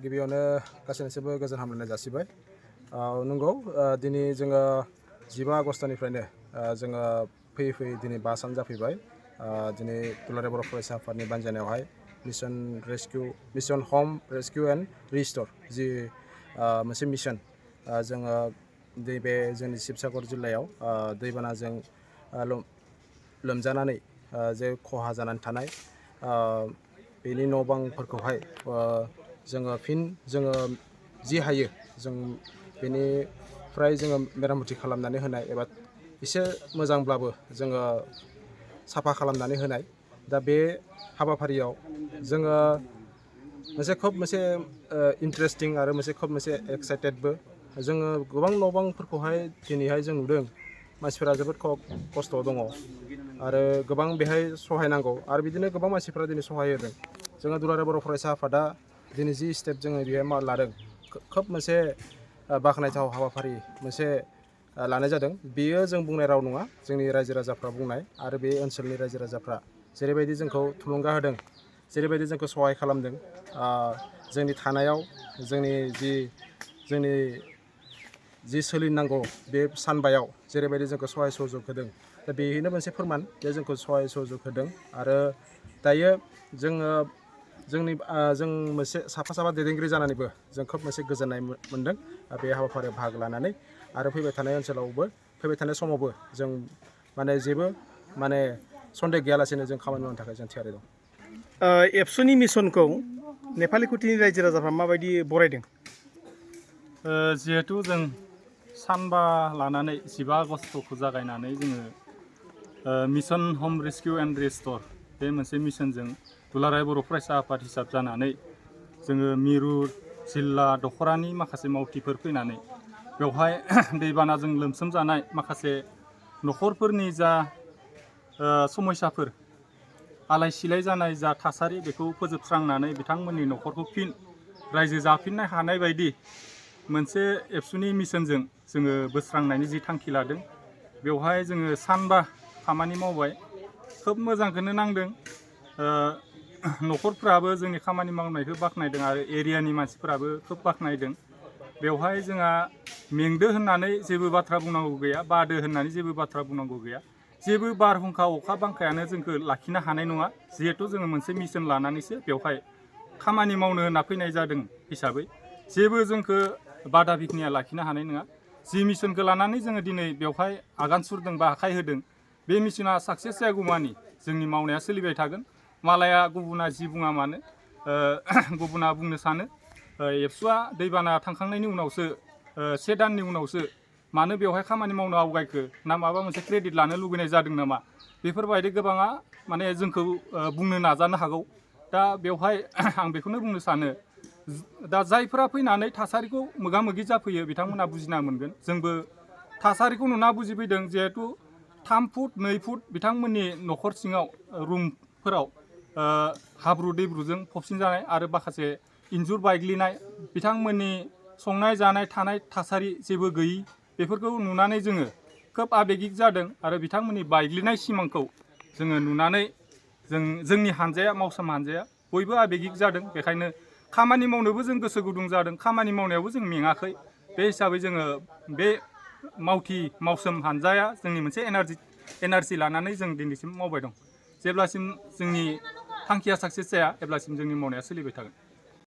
गिबियावनो गासैनिसिमबो गोजोन हामलायनाय जासिबाय। नंगौ दिनै जोङो 15 आगस्टनिफ्रायनो जोङो फैयै फैयै दिनै 5 सान जाफैबाय। दिनै दुलाराय बर' फरायसा आफादनि बानजायनायावहाय मिशन हम रेस्किउ एन्ड रिस्ट'र जि मोनसे मिशन जोङो नैबे जोंनि शिबसागर जिल्लायाव दैबानाजों लोमजानानै जे खहा जानानै थानाय बेनि न' बांफोरखौहाय जोङो जि हायो जों बेनिफ्राय जोङो मेरामति खालामनानै होनाय एबा एसे मोजांब्लाबो जोङो साफा खालामनानै होनाय। दा बे हाबाफारियाव जोङो खोब मोनसे इन्टारेस्टिं आरो खोब मोनसे एक्साइटेडबो। जोङो गोबां न' बांफोरखौहाय दिनैहाय जों नुदों मानसिफोरा जोबोद खस्थ'आव दङ आरो गोबां बेहाय सहाय नांगौ आरो बिदिनो गोबां मानसिफोरा दिनै सहाय होदों। जोङो दुलाराय बर' फरायसा आफादा दिनै जि स्टेप जोङो बेहाय लादों खोब मोनसे बाख्नायथाव हाबाफारि मोनसे लानाय जादों। बेयो जों बुंनाय राव नङा, जोंनि रायजो राजाफ्रा बुंनाय आरो बे ओनसोलनि रायजो राजाफ्रा जेरैबायदि जोंखौ थुलुंगा होदों, जेरैबायदि जोंखौ सहाय खालामदों जोंनि थानायाव जोंनि जि सोलिनांगौ बे सानबायाव जेरैबायदि जोंखौ सहाय सहयोग होदों। दा बेनो मोनसे फोरमान जे जोंखौ सहाय सहयोग होदों आरो दायो जों मोनसे साफा दैदेनगिरि जानानैबो जों खोब मोनसे गोजोननाय मोनदों बे हाबाफारियाव बाहागो लानानै। आरो फैबाय थानाय समावबो जों जेबो सन्देह गैयालासेनो जों खामानि मावनो थाखाय जों थियारि दं। एबसुनि मिशनखौ नेपालि खुथिनि रायजो राजाफ्रा माबायदि बरायदों? जिहेथु जों सानबा लानानै 15 आगस्टखौ जागायनानै जोङो मिशन हम रेस्किउ एन्ड रिस्ट'र बे मोनसे मिशनजों दुलाराय बर' फरायसा आफाद हिसाब जानानै जोङो मिरु जिल्ला दख'रानि माखासे मावथिफोर फैनानै बेवहाय दैबानाजों लोमसोमजानाय माखासे न'खरफोरनि जा समस्याफोर आलाय सिलाय जानाय जा थासारि बेखौ फोजोबस्रांनानै बिथांमोननि न'खरखौ फिन रायजो जाफिननो हानाय बायदि मोनसे एबसुनि मिशनजों जोङो बोस्रांनायनि जि थांखि लादों। बेवहाय जोङो सानबा खामानि मावबाय, खोब मोजांखौनो नांदों। न'खरफ्राबो जोंनि खामानि मावनायखौ बाख्नायदों आरो एरियानि मानसिफोराबो खोब बाख्नायदों। बेवहाय जोंहा मेंदो होननानै जेबो बाथ्रा बुंनांगौ गैया, बादो होननानै जेबो बाथ्रा बुंनांगौ गैया। जेबो बारहुंखा अखा बांखायानो जोंखौ लाखिनो हानाय नङा, जिहेथु जोङो मोनसे मिशन लानानैसो बेवहाय खामानि मावनो होनना फैनाय जादों हिसाबै जेबो जोंखौ बादा बिघ्निया लाखिनो हानाय नङा। जि मिशनखौ लानानै जोङो दिनै बेवहाय आगान सुरदों बा आखाइ होदों, बे मिशना साक्सेस जायागौमानि जोंनि मावनाया सोलिबाय थागोन। मालाया गुबुना जि बुङा मानो, गुबुना बुंनो सानो एबसुआ दैबाना थांखांनायनि उनावसो 1 दाननि उनावसो मानो बेवहाय खामानि मावनो आवगायखो, ना माबा मोनसे क्रेडिट लानो लुबैनाय जादों नामा, बेफोरबायदि गोबाङा जोंखौ बुंनो नाजानो हागौ। दा बेवहाय आं बेखौनो बुंनो सानो, दा जायफोरा फैनानै थासारिखौ मोगा मोगि जाफैयो बिथांमोना बुजिना मोनगोन। जोंबो थासारिखौ नुना बुजिफैदों। जिहेथु 3 फुट 2 फुट बिथांमोननि न'खर सिङाव रुमफोराव हाब्रु दैब्रुजों फबसिनजानाय आरो माखासे इन्जुर बायग्लिनाय, बिथांमोननि संनाय जानाय थानाय थासारि जेबो गैयि, बेफोरखौ नुनानै जोङो खोब आबेगिक जादों आरो बिथांमोननि बायग्लिनाय सिमांखौ जोङो नुनानै जोंनि हानजाया, मावसोम हानजाया बयबो आबेगिक जादों। बेखायनो खामानि मावनोबो जों गोसो गुदुं जादों, खामानि मावनायावबो जों मेङाखै। बे हिसाबै जोङो बे मावसोम हानजाया जोंनि मोनसे एनार्जि लानानै जों दिनैसिम मावबाय दं। जेब्लासिम जोंनि थांखिया साक्सेस जाया अब्लासिम जोंनि मावनाया सोलिबाय थागोन।